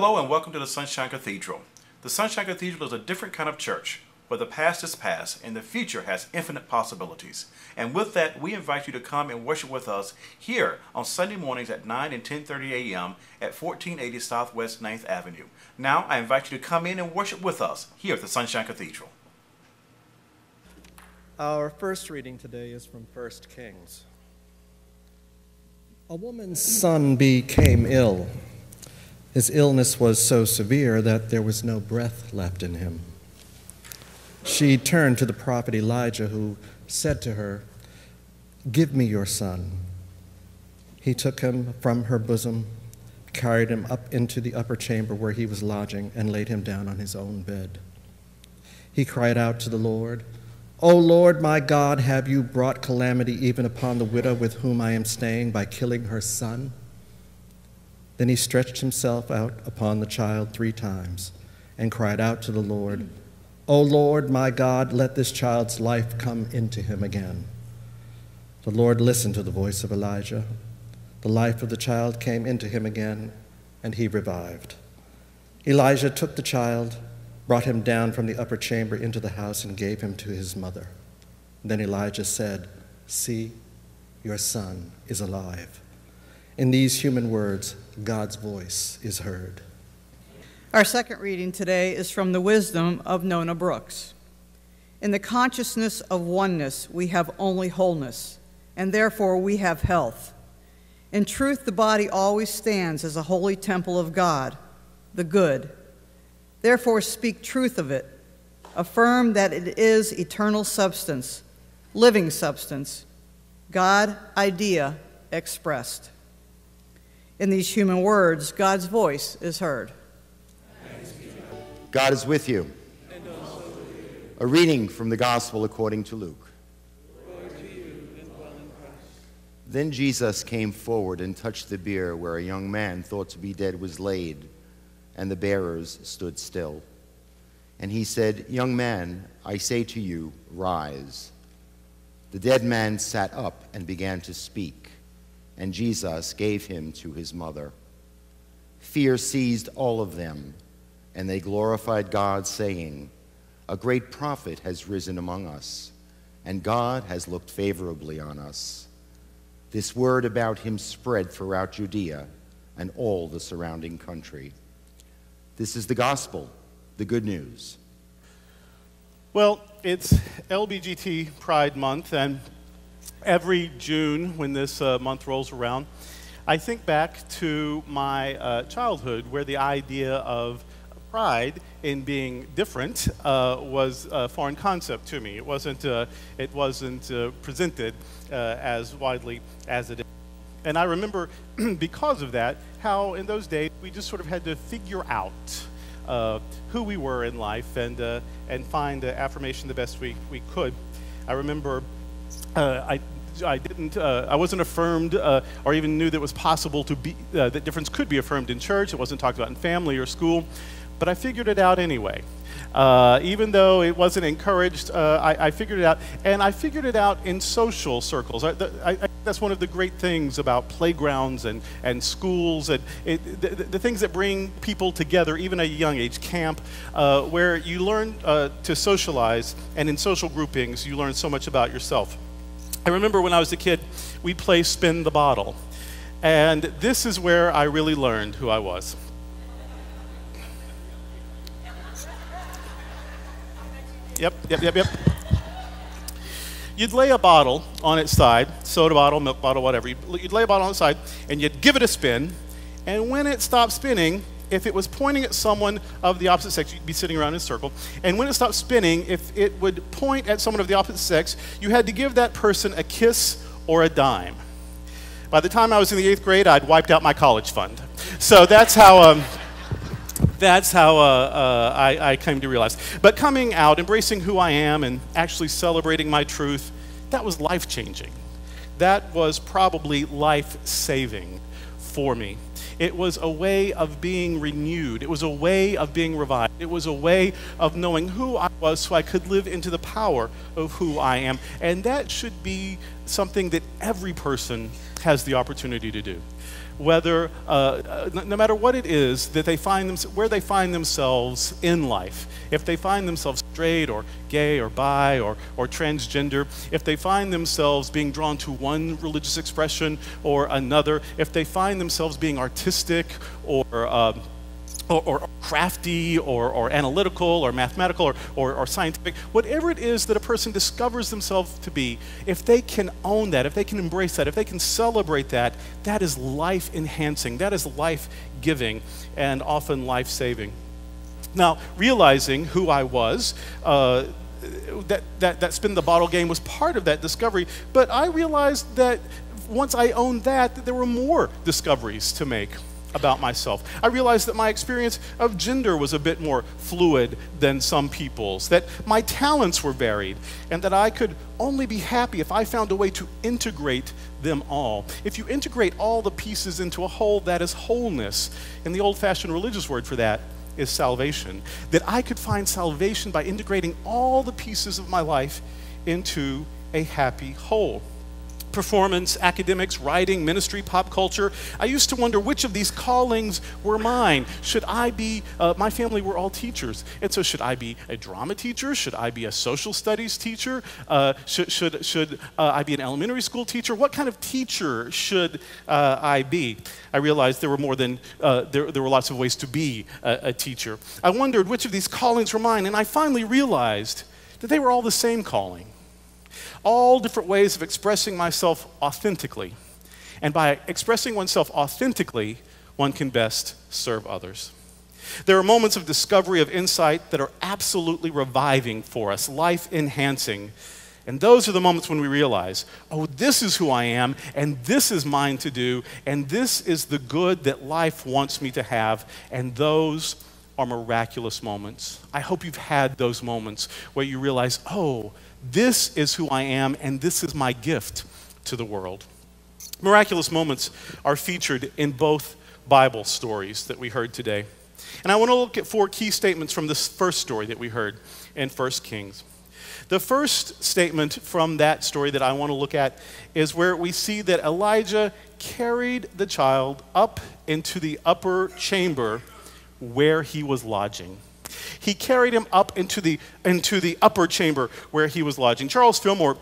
Hello and welcome to the Sunshine Cathedral. The Sunshine Cathedral is a different kind of church where the past is past and the future has infinite possibilities. And with that, we invite you to come and worship with us here on Sunday mornings at 9 and 10:30 a.m. at 1480 Southwest 9th Avenue. Now, I invite you to come in and worship with us here at the Sunshine Cathedral. Our first reading today is from 1 Kings. A woman's son became ill. His illness was so severe that there was no breath left in him. She turned to the prophet Elijah, who said to her, "Give me your son." He took him from her bosom, carried him up into the upper chamber where he was lodging, and laid him down on his own bed. He cried out to the Lord, "O Lord my God, have you brought calamity even upon the widow with whom I am staying by killing her son?" Then he stretched himself out upon the child 3 times and cried out to the Lord, "O Lord my God, let this child's life come into him again." The Lord listened to the voice of Elijah. The life of the child came into him again, and he revived. Elijah took the child, brought him down from the upper chamber into the house, and gave him to his mother. Then Elijah said, "See, your son is alive." In these human words, God's voice is heard. Our second reading today is from the wisdom of Nona Brooks. In the consciousness of oneness, we have only wholeness, and therefore we have health. In truth, the body always stands as a holy temple of God, the good. Therefore, speak truth of it. Affirm that it is eternal substance, living substance, God idea expressed. In these human words, God's voice is heard. God is with you. And also with you. A reading from the Gospel according to Luke. Glory to you, and dwell in Christ. Then Jesus came forward and touched the bier where a young man thought to be dead was laid, and the bearers stood still. And he said, "Young man, I say to you, rise." The dead man sat up and began to speak, and Jesus gave him to his mother. Fear seized all of them, and they glorified God, saying, "A great prophet has risen among us, and God has looked favorably on us." This word about him spread throughout Judea and all the surrounding country. This is the gospel, the good news. Well, it's LBGT Pride Month, and every June when this month rolls around, I think back to my childhood, where the idea of pride in being different was a foreign concept to me. It wasn't presented as widely as it is. And I remember, because of that, how in those days we just sort of had to figure out who we were in life and find affirmation the best we could. I remember I wasn't affirmed or even knew that it was possible to be that difference could be affirmed in church. It wasn't talked about in family or school, but I figured it out anyway. Even though it wasn't encouraged, I figured it out, and I figured it out in social circles. That's one of the great things about playgrounds and schools, and the things that bring people together, even at a young age, camp, where you learn to socialize, and in social groupings, you learn so much about yourself. I remember when I was a kid, we'd play Spin the Bottle, and this is where I really learned who I was. Yep. You'd lay a bottle on its side, soda bottle, milk bottle, whatever. You'd lay a bottle on its side, and you'd give it a spin, and when it stopped spinning, if it was pointing at someone of the opposite sex, you'd be sitting around in a circle, and when it stopped spinning, if it would point at someone of the opposite sex, you had to give that person a kiss or a dime. By the time I was in the 8th grade, I'd wiped out my college fund. So that's how I came to realize. But coming out, embracing who I am, and actually celebrating my truth, that was life-changing. That was probably life-saving for me. It was a way of being renewed. It was a way of being revived. It was a way of knowing who I was so I could live into the power of who I am. And that should be something that every person has the opportunity to do. whether, no matter what it is that they find where they find themselves in life, if they find themselves straight or gay or bi or transgender, if they find themselves being drawn to one religious expression or another, if they find themselves being artistic or crafty or analytical or mathematical or scientific, whatever it is that a person discovers themselves to be, if they can own that, if they can embrace that, if they can celebrate that, that is life-enhancing, that is life-giving, and often life-saving. Now, realizing who I was, that spin the bottle game was part of that discovery, but I realized that once I owned that there were more discoveries to make about myself. I realized that my experience of gender was a bit more fluid than some people's, that my talents were varied, and that I could only be happy if I found a way to integrate them all. If you integrate all the pieces into a whole, that is wholeness. And the old-fashioned religious word for that is salvation. That I could find salvation by integrating all the pieces of my life into a happy whole. Performance, academics, writing, ministry, pop culture. I used to wonder which of these callings were mine. Should I be, my family were all teachers, and so should I be a drama teacher? Should I be a social studies teacher? Should I be an elementary school teacher? What kind of teacher should I be? I realized there were more than, there were lots of ways to be a teacher. I wondered which of these callings were mine, and I finally realized that they were all the same calling. All different ways of expressing myself authentically. And by expressing oneself authentically, one can best serve others. There are moments of discovery, of insight that are absolutely reviving for us, life-enhancing. And those are the moments when we realize, oh, this is who I am, and this is mine to do, and this is the good that life wants me to have, and those are miraculous moments. I hope you've had those moments where you realize, oh, this is who I am, and this is my gift to the world. Miraculous moments are featured in both Bible stories that we heard today. And I want to look at 4 key statements from this first story that we heard in 1 Kings. The first statement from that story that I want to look at is where we see that Elijah carried the child up into the upper chamber where he was lodging. He carried him up into the upper chamber where he was lodging. Charles Fillmore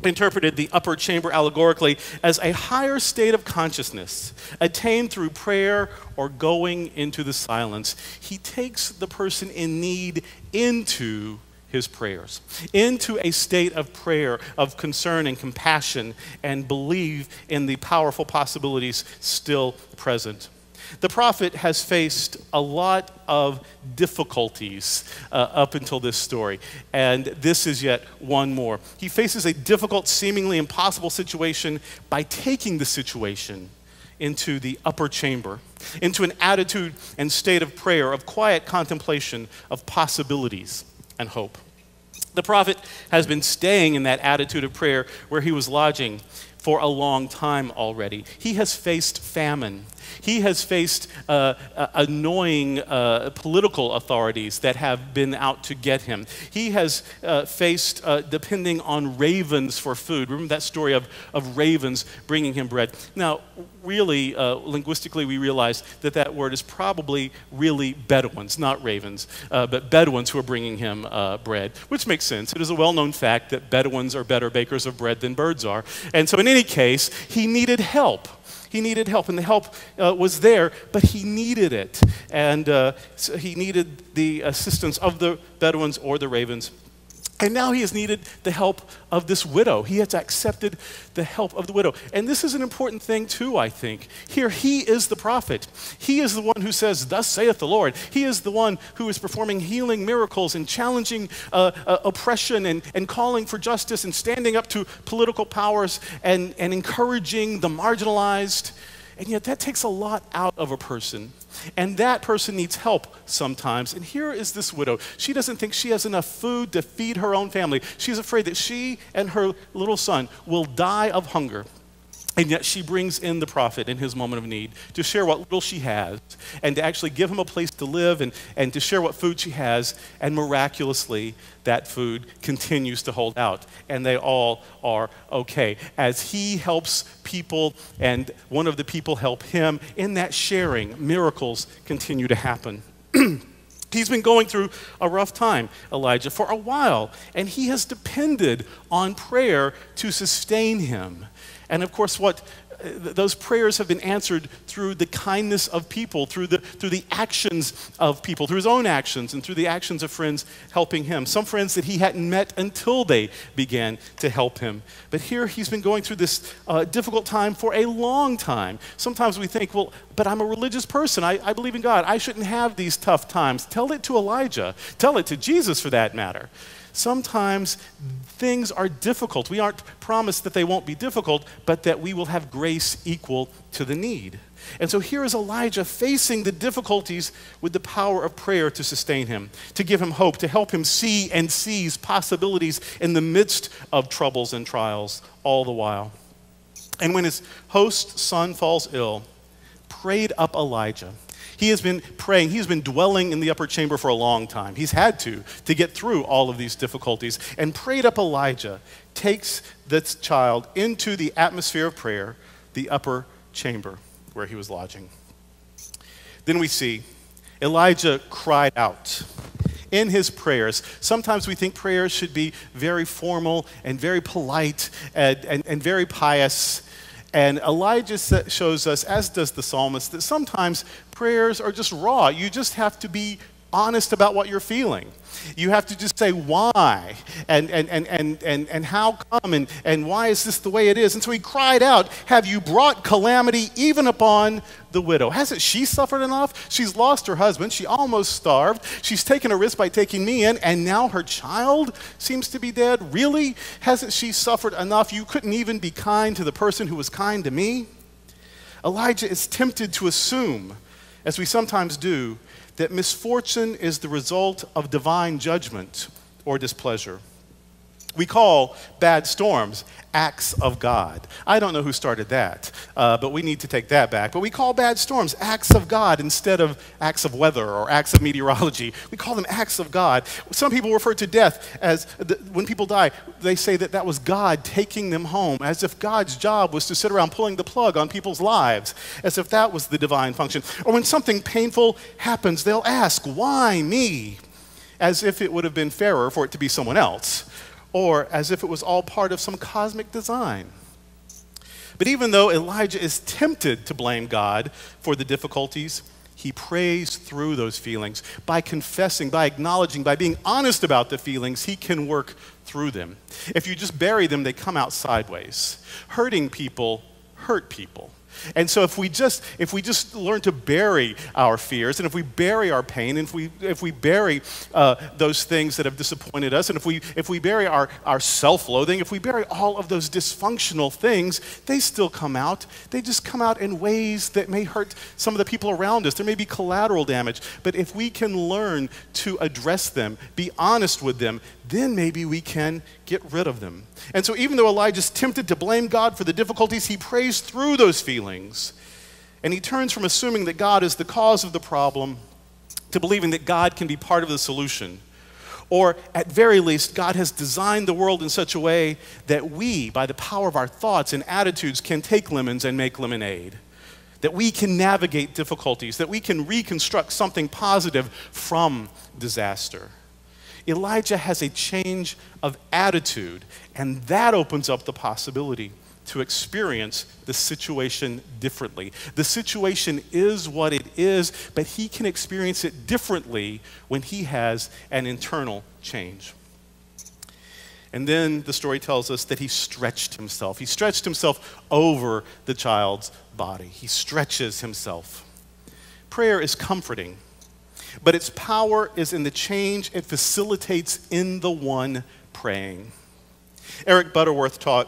interpreted the upper chamber allegorically as a higher state of consciousness attained through prayer or going into the silence. He takes the person in need into his prayers, into a state of prayer, of concern and compassion, and believe in the powerful possibilities still present. The prophet has faced a lot of difficulties up until this story, and this is yet one more. He faces a difficult, seemingly impossible situation by taking the situation into the upper chamber, into an attitude and state of prayer, of quiet contemplation, of possibilities and hope. The prophet has been staying in that attitude of prayer where he was lodging for a long time already. He has faced famine. He has faced annoying political authorities that have been out to get him. He has faced depending on ravens for food. Remember that story of ravens bringing him bread. Now, really, linguistically, we realize that that word is probably really Bedouins, not ravens, but Bedouins who are bringing him bread, which makes sense. It is a well-known fact that Bedouins are better bakers of bread than birds are. And so in any case, he needed help. He needed help, and the help was there, but he needed it. And so he needed the assistance of the Bedouins or the ravens. And now he has needed the help of this widow. He has accepted the help of the widow. And this is an important thing too, I think. Here, he is the prophet. He is the one who says, "Thus saith the Lord." He is the one who is performing healing miracles and challenging oppression and calling for justice and standing up to political powers and encouraging the marginalized. And yet that takes a lot out of a person. And that person needs help sometimes. And here is this widow. She doesn't think she has enough food to feed her own family. She's afraid that she and her little son will die of hunger. And yet she brings in the prophet in his moment of need to share what little she has and to actually give him a place to live and to share what food she has. And miraculously, that food continues to hold out. And they all are okay. As he helps people and one of the people help him, in that sharing, miracles continue to happen. He's been going through a rough time, Elijah, for a while. And he has depended on prayer to sustain him. And of course, those prayers have been answered through the kindness of people, through the actions of people, through his own actions and through the actions of friends helping him. Some friends that he hadn't met until they began to help him. But here he's been going through this difficult time for a long time. Sometimes we think, well, but I'm a religious person. I believe in God. I shouldn't have these tough times. Tell it to Elijah. Tell it to Jesus for that matter. Sometimes things are difficult. We aren't promised that they won't be difficult, but that we will have grace equal to the need. And so here is Elijah facing the difficulties with the power of prayer to sustain him, to give him hope, to help him see and seize possibilities in the midst of troubles and trials all the while. And when his host's son falls ill, prayed up Elijah. He has been praying. He's been dwelling in the upper chamber for a long time. He's had to get through all of these difficulties. And prayed up Elijah takes this child into the atmosphere of prayer, the upper chamber where he was lodging. Then we see Elijah cried out in his prayers. Sometimes we think prayers should be very formal and very polite and very pious. And Elijah shows us, as does the psalmist, that sometimes prayers are just raw. You just have to be honest about what you're feeling. You have to just say why and how come and why is this the way it is. And so he cried out, have you brought calamity even upon the widow? Hasn't she suffered enough? She's lost her husband. She almost starved. She's taken a risk by taking me in, and now her child seems to be dead. Really? Hasn't she suffered enough? You couldn't even be kind to the person who was kind to me? Elijah is tempted to assume, as we sometimes do, that misfortune is the result of divine judgment or displeasure. We call bad storms acts of God. I don't know who started that, but we need to take that back. But we call bad storms acts of God instead of acts of weather or acts of meteorology. We call them acts of God. Some people refer to death as, when people die, they say that that was God taking them home, as if God's job was to sit around pulling the plug on people's lives, as if that was the divine function. Or when something painful happens, they'll ask, why me? As if it would have been fairer for it to be someone else, or as if it was all part of some cosmic design. But even though Elijah is tempted to blame God for the difficulties, he prays through those feelings. By confessing, by acknowledging, by being honest about the feelings, he can work through them. If you just bury them, they come out sideways. Hurting people hurt people. And so if we just learn to bury our fears, and if we bury our pain, and if we bury those things that have disappointed us, and if we bury our self-loathing, if we bury all of those dysfunctional things, they still come out. They just come out in ways that may hurt some of the people around us. There may be collateral damage. But if we can learn to address them, be honest with them, then maybe we can get rid of them. And so even though Elijah's tempted to blame God for the difficulties, he prays through those feelings. And he turns from assuming that God is the cause of the problem to believing that God can be part of the solution. Or at very least, God has designed the world in such a way that we, by the power of our thoughts and attitudes, can take lemons and make lemonade. That we can navigate difficulties, that we can reconstruct something positive from disaster. Elijah has a change of attitude, and that opens up the possibility to experience the situation differently. The situation is what it is, but he can experience it differently when he has an internal change. And then the story tells us that he stretched himself. He stretched himself over the child's body. He stretches himself. Prayer is comforting, but its power is in the change it facilitates in the one praying. Eric Butterworth taught,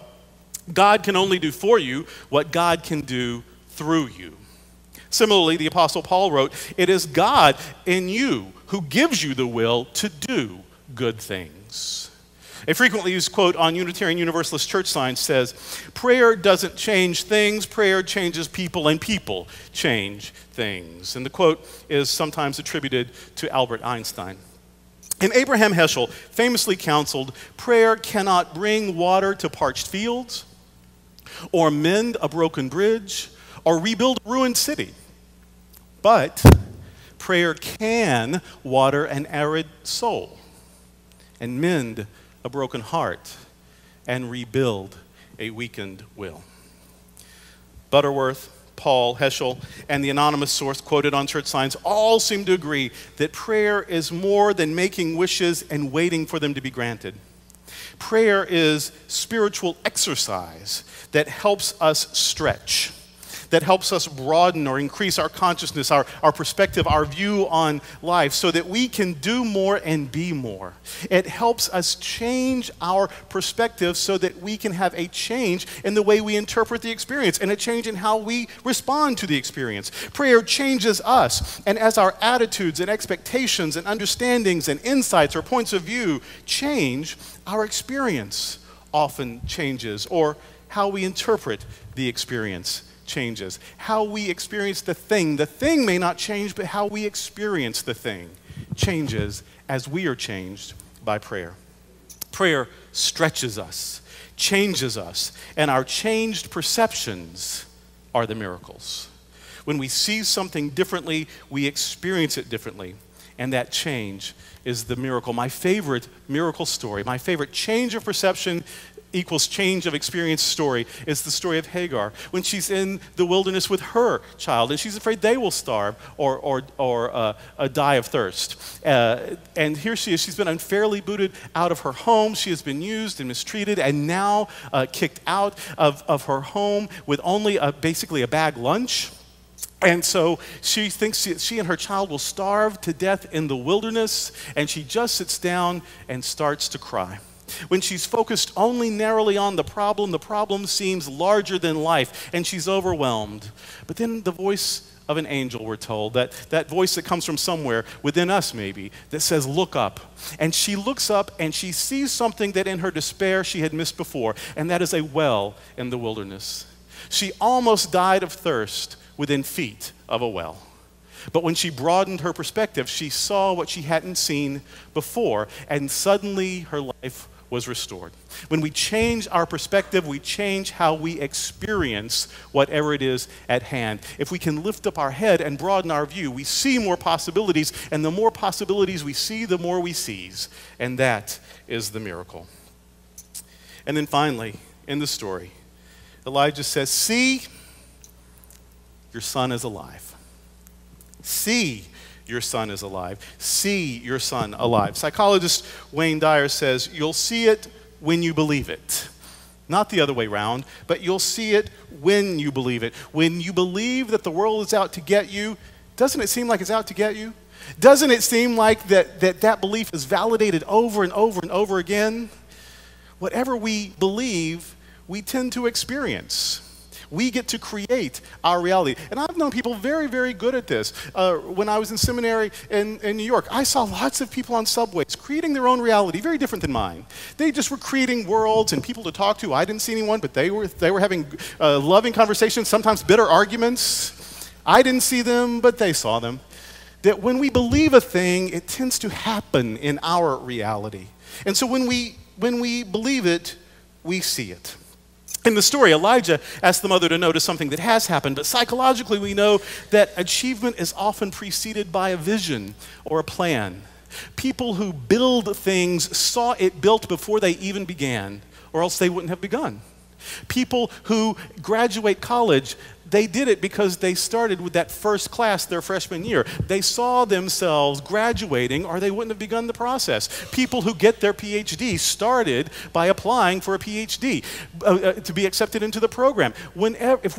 God can only do for you what God can do through you. Similarly, the Apostle Paul wrote, it is God in you who gives you the will to do good things. A frequently used quote on Unitarian Universalist church signs says, "Prayer doesn't change things, prayer changes people, and people change things." And the quote is sometimes attributed to Albert Einstein. And Abraham Heschel famously counseled, "Prayer cannot bring water to parched fields, or mend a broken bridge, or rebuild a ruined city. But prayer can water an arid soul, and mend a broken heart, and rebuild a weakened will." Butterworth, Paul, Heschel, and the anonymous source quoted on church signs all seem to agree that prayer is more than making wishes and waiting for them to be granted. Prayer is spiritual exercise that helps us stretch, that helps us broaden or increase our consciousness, our perspective, our view on life, so that we can do more and be more. It helps us change our perspective so that we can have a change in the way we interpret the experience and a change in how we respond to the experience. Prayer changes us, and as our attitudes and expectations and understandings and insights or points of view change, our experience often changes, or how we interpret the experience changes. How we experience the thing may not change, but how we experience the thing changes as we are changed by prayer. Prayer stretches us, changes us, and our changed perceptions are the miracles. When we see something differently, we experience it differently, and that change is the miracle. My favorite miracle story, my favorite change of perception equals change of experience story is the story of Hagar when she's in the wilderness with her child and she's afraid they will starve or die of thirst. And here she is, she's been unfairly booted out of her home. She has been used and mistreated and now kicked out of her home with only basically a bag lunch. And so she thinks she and her child will starve to death in the wilderness, and she just sits down and starts to cry. When she's focused only narrowly on the problem seems larger than life, and she's overwhelmed. But then the voice of an angel, we're told, that voice that comes from somewhere within us maybe, that says, "Look up." And she looks up and she sees something that in her despair she had missed before, and that is a well in the wilderness. She almost died of thirst within feet of a well. But when she broadened her perspective, she saw what she hadn't seen before, and suddenly her life was restored. When we change our perspective, we change how we experience whatever it is at hand. If we can lift up our head and broaden our view, we see more possibilities, and the more possibilities we see, the more we seize, and that is the miracle. And then finally, in the story, Elijah says, "See, your son is alive. See, your son is alive. See your son alive." Psychologist Wayne Dyer says, "You'll see it when you believe it." Not the other way around, but you'll see it when you believe it. When you believe that the world is out to get you, doesn't it seem like it's out to get you? Doesn't it seem like that belief is validated over and over and over again? Whatever we believe, we tend to experience. We get to create our reality. And I've known people very, very good at this. When I was in seminary in New York, I saw lots of people on subways creating their own reality, very different than mine. They just were creating worlds and people to talk to. I didn't see anyone, but they were having loving conversations, sometimes bitter arguments. I didn't see them, but they saw them. That when we believe a thing, it tends to happen in our reality. And so when we believe it, we see it. In the story, Elijah asked the mother to notice something that has happened, but psychologically we know that achievement is often preceded by a vision or a plan. People who build things saw it built before they even began, or else they wouldn't have begun. People who graduate college, they did it because they started with that first class their freshman year. They saw themselves graduating or they wouldn't have begun the process. People who get their PhD started by applying for a PhD to be accepted into the program. If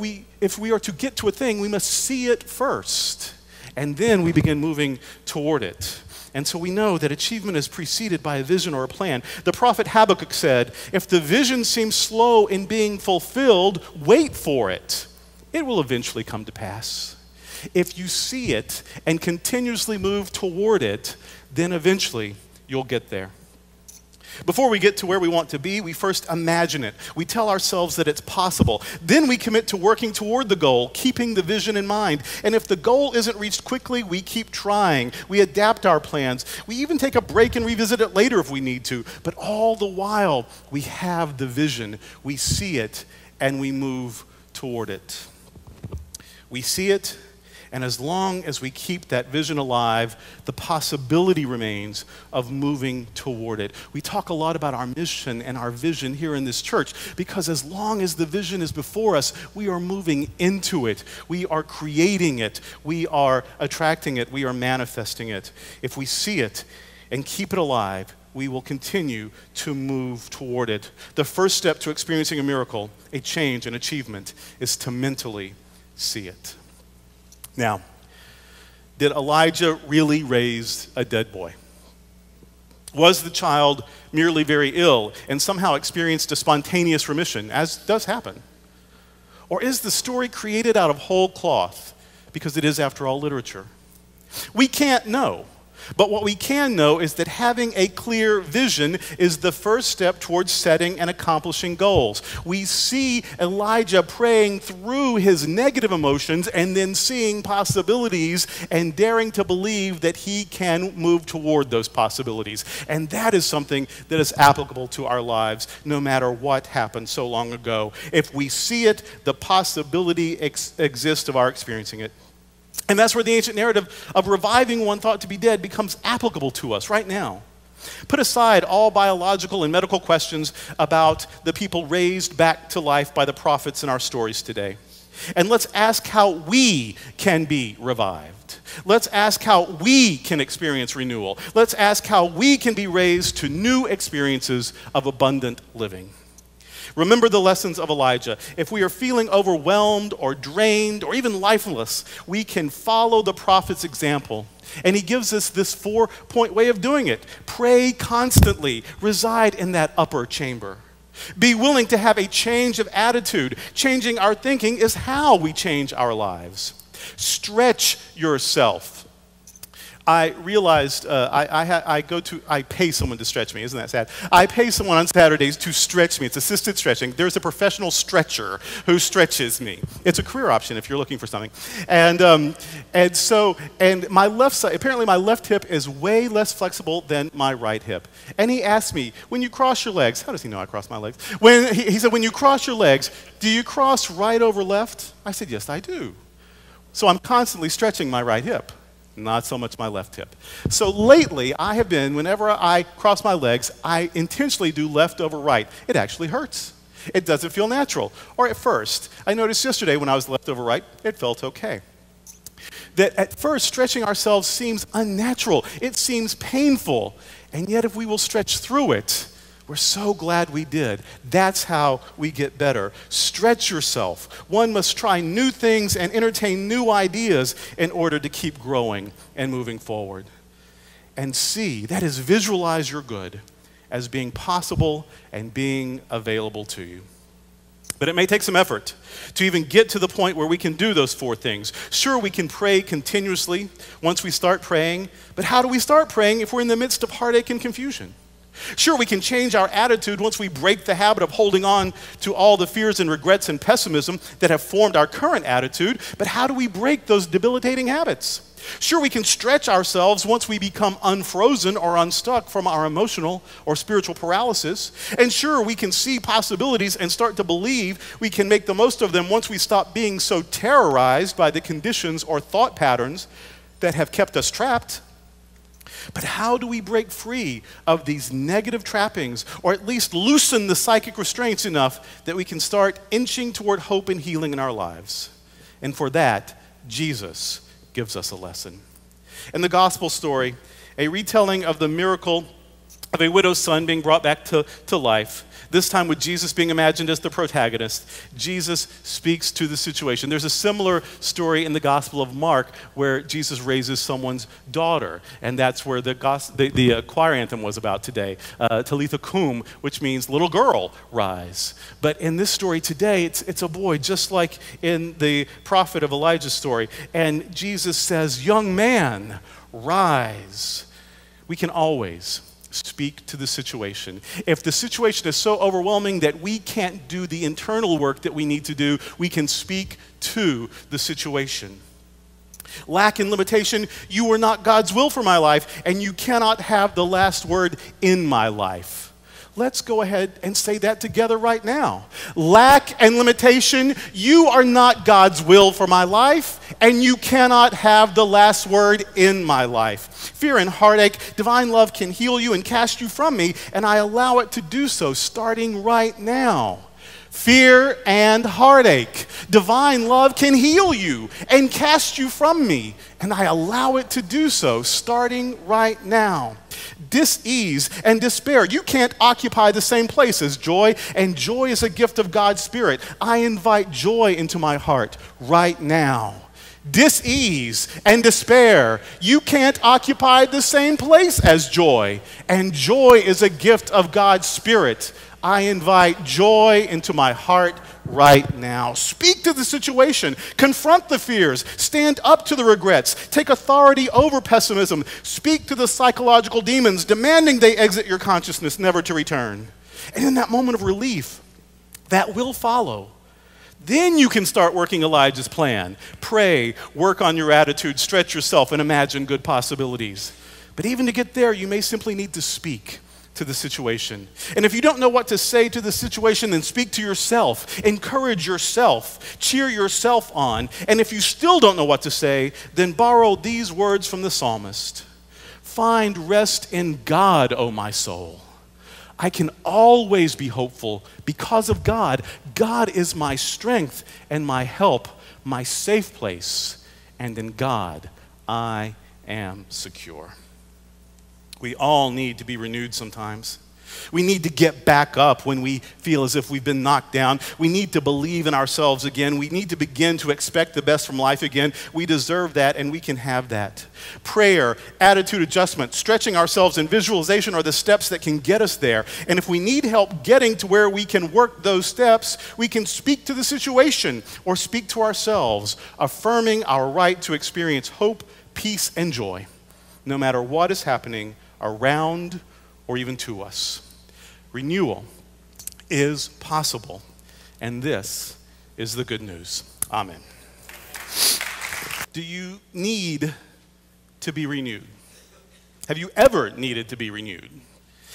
we are to get to a thing, we must see it first, and then we begin moving toward it. And so we know that achievement is preceded by a vision or a plan. The prophet Habakkuk said, "If the vision seems slow in being fulfilled, wait for it. It will eventually come to pass." If you see it and continuously move toward it, then eventually you'll get there. Before we get to where we want to be, we first imagine it. We tell ourselves that it's possible. Then we commit to working toward the goal, keeping the vision in mind. And if the goal isn't reached quickly, we keep trying. We adapt our plans. We even take a break and revisit it later if we need to. But all the while, we have the vision. We see it, and we move toward it. We see it, and as long as we keep that vision alive, the possibility remains of moving toward it. We talk a lot about our mission and our vision here in this church because as long as the vision is before us, we are moving into it. We are creating it. We are attracting it. We are manifesting it. If we see it and keep it alive, we will continue to move toward it. The first step to experiencing a miracle, a change, an achievement, is to mentally see it. Now, did Elijah really raise a dead boy? Was the child merely very ill and somehow experienced a spontaneous remission, as does happen? Or is the story created out of whole cloth, because it is, after all, literature? We can't know. But what we can know is that having a clear vision is the first step towards setting and accomplishing goals. We see Elijah praying through his negative emotions and then seeing possibilities and daring to believe that he can move toward those possibilities. And that is something that is applicable to our lives no matter what happened so long ago. If we see it, the possibility exists of our experiencing it. And that's where the ancient narrative of reviving one thought to be dead becomes applicable to us right now. Put aside all biological and medical questions about the people raised back to life by the prophets in our stories today. And let's ask how we can be revived. Let's ask how we can experience renewal. Let's ask how we can be raised to new experiences of abundant living. Remember the lessons of Elijah. If we are feeling overwhelmed or drained or even lifeless, we can follow the prophet's example. And he gives us this 4-point way of doing it. Pray constantly. Reside in that upper chamber. Be willing to have a change of attitude. Changing our thinking is how we change our lives. Stretch yourself. I realized I pay someone to stretch me. Isn't that sad? I pay someone on Saturdays to stretch me. It's assisted stretching. There's a professional stretcher who stretches me. It's a career option if you're looking for something. And my left side, apparently my left hip is way less flexible than my right hip. And he asked me, when you cross your legs, how does he know I cross my legs? He said, when you cross your legs, do you cross right over left? I said, yes, I do. So I'm constantly stretching my right hip. Not so much my left hip. So lately, I have been, whenever I cross my legs, I intentionally do left over right. It actually hurts. It doesn't feel natural. Or at first, I noticed yesterday when I was left over right, it felt okay. That at first, stretching ourselves seems unnatural. It seems painful. And yet, if we will stretch through it, we're so glad we did. That's how we get better. Stretch yourself. One must try new things and entertain new ideas in order to keep growing and moving forward. And see, that is, visualize your good as being possible and being available to you. But it may take some effort to even get to the point where we can do those 4 things. Sure, we can pray continuously once we start praying, but how do we start praying if we're in the midst of heartache and confusion? Sure, we can change our attitude once we break the habit of holding on to all the fears and regrets and pessimism that have formed our current attitude, but how do we break those debilitating habits? Sure, we can stretch ourselves once we become unfrozen or unstuck from our emotional or spiritual paralysis. And sure, we can see possibilities and start to believe we can make the most of them once we stop being so terrorized by the conditions or thought patterns that have kept us trapped. But how do we break free of these negative trappings, or at least loosen the psychic restraints enough that we can start inching toward hope and healing in our lives? And for that, Jesus gives us a lesson. In the gospel story, a retelling of the miracle of a widow's son being brought back to life, this time with Jesus being imagined as the protagonist, Jesus speaks to the situation. There's a similar story in the Gospel of Mark where Jesus raises someone's daughter, and that's where the choir anthem was about today, Talitha Kum, which means little girl, rise. But in this story today, it's a boy, just like in the prophet of Elijah's story, and Jesus says, young man, rise. We can always speak to the situation. If the situation is so overwhelming that we can't do the internal work that we need to do, we can speak to the situation. Lack and limitation, you are not God's will for my life, and you cannot have the last word in my life. Let's go ahead and say that together right now. Lack and limitation, you are not God's will for my life, and you cannot have the last word in my life. Fear and heartache, divine love can heal you and cast you from me, and I allow it to do so starting right now. Fear and heartache, divine love can heal you and cast you from me, and I allow it to do so starting right now. Dis-ease and despair, you can't occupy the same place as joy, and joy is a gift of God's Spirit. I invite joy into my heart right now. Dis-ease and despair, you can't occupy the same place as joy, and joy is a gift of God's Spirit. I invite joy into my heart right now. Speak to the situation. Confront the fears. Stand up to the regrets. Take authority over pessimism. Speak to the psychological demons, demanding they exit your consciousness, never to return. And in that moment of relief, that will follow. Then you can start working Elijah's plan. Pray, work on your attitude, stretch yourself, and imagine good possibilities. But even to get there, you may simply need to speak to the situation. And if you don't know what to say to the situation, then speak to yourself. Encourage yourself. Cheer yourself on. And if you still don't know what to say, then borrow these words from the psalmist. Find rest in God, O my soul. I can always be hopeful because of God. God is my strength and my help, my safe place. And in God, I am secure. We all need to be renewed sometimes. We need to get back up when we feel as if we've been knocked down. We need to believe in ourselves again. We need to begin to expect the best from life again. We deserve that, and we can have that. Prayer, attitude adjustment, stretching ourselves, and visualization are the steps that can get us there. And if we need help getting to where we can work those steps, we can speak to the situation or speak to ourselves, affirming our right to experience hope, peace, and joy, no matter what is happening around or even to us. Renewal is possible, and this is the good news. Amen. Do you need to be renewed? Have you ever needed to be renewed?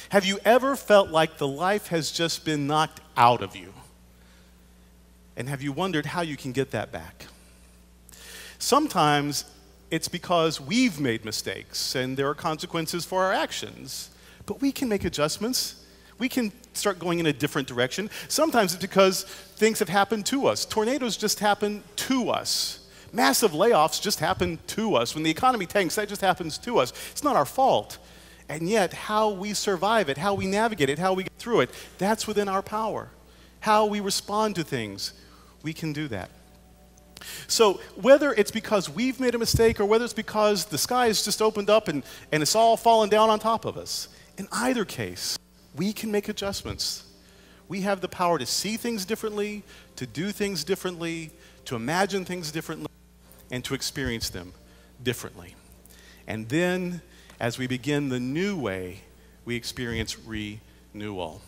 Have you ever felt like the life has just been knocked out of you? And have you wondered how you can get that back? Sometimes it's because we've made mistakes and there are consequences for our actions. But we can make adjustments. We can start going in a different direction. Sometimes it's because things have happened to us. Tornadoes just happen to us. Massive layoffs just happen to us. When the economy tanks, that just happens to us. It's not our fault. And yet, how we survive it, how we navigate it, how we get through it, that's within our power. How we respond to things, we can do that. So whether it's because we've made a mistake or whether it's because the sky has just opened up and it's all fallen down on top of us, in either case, we can make adjustments. We have the power to see things differently, to do things differently, to imagine things differently, and to experience them differently. And then, as we begin the new way, we experience renewal.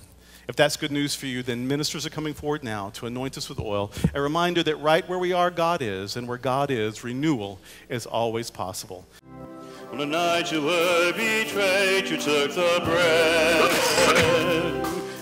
If that's good news for you, then ministers are coming forward now to anoint us with oil. A reminder that right where we are, God is, and where God is, renewal is always possible. On the night you were betrayed, you took the bread.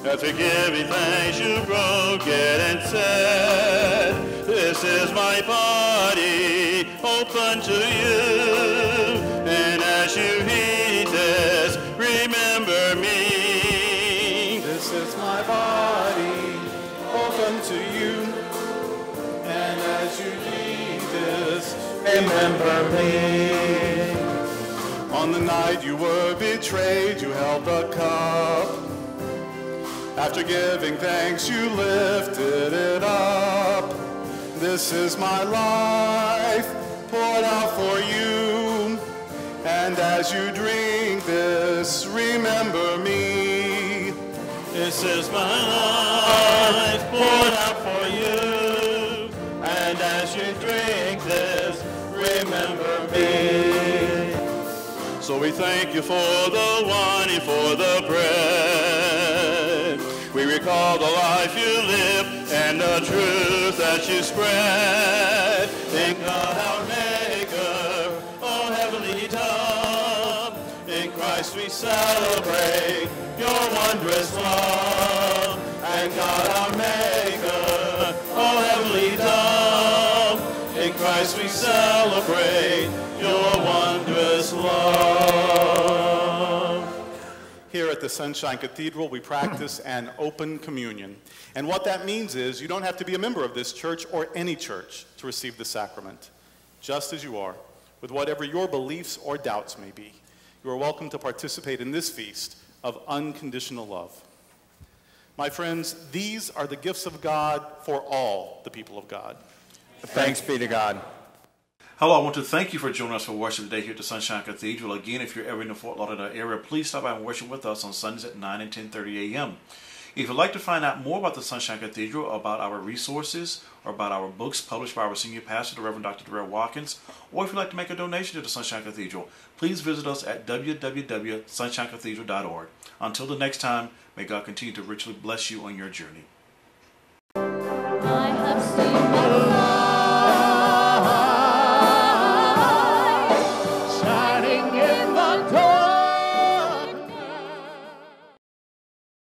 After giving thanks, you broke it and said, "This is my body, open to you. And as you eat this, remember me." This is my body, open to you. And as you eat this, remember me. On the night you were betrayed, you held the cup. After giving thanks, you lifted it up. This is my life, poured out for you. And as you drink this, remember me. This is my life, poured out for you. And as you drink this, remember me. So we thank you for the wine and for the bread. We recall the life you lived and the truth that you spread. In God our Maker, oh heavenly dove, in Christ we celebrate your wondrous love. And God our Maker, oh heavenly dove, in Christ we celebrate your wondrous love. Here at the Sunshine Cathedral, we practice an open communion. And what that means is you don't have to be a member of this church or any church to receive the sacrament. Just as you are, with whatever your beliefs or doubts may be, you are welcome to participate in this feast of unconditional love. My friends, these are the gifts of God for all the people of God. Thanks be to God. Hello, I want to thank you for joining us for worship today here at the Sunshine Cathedral. Again, if you're ever in the Fort Lauderdale area, please stop by and worship with us on Sundays at 9 and 10:30 a.m. If you'd like to find out more about the Sunshine Cathedral, or about our resources, or about our books published by our senior pastor, the Reverend Dr. Darrell Watkins, or if you'd like to make a donation to the Sunshine Cathedral, please visit us at www.sunshinecathedral.org. Until the next time, may God continue to richly bless you on your journey. I have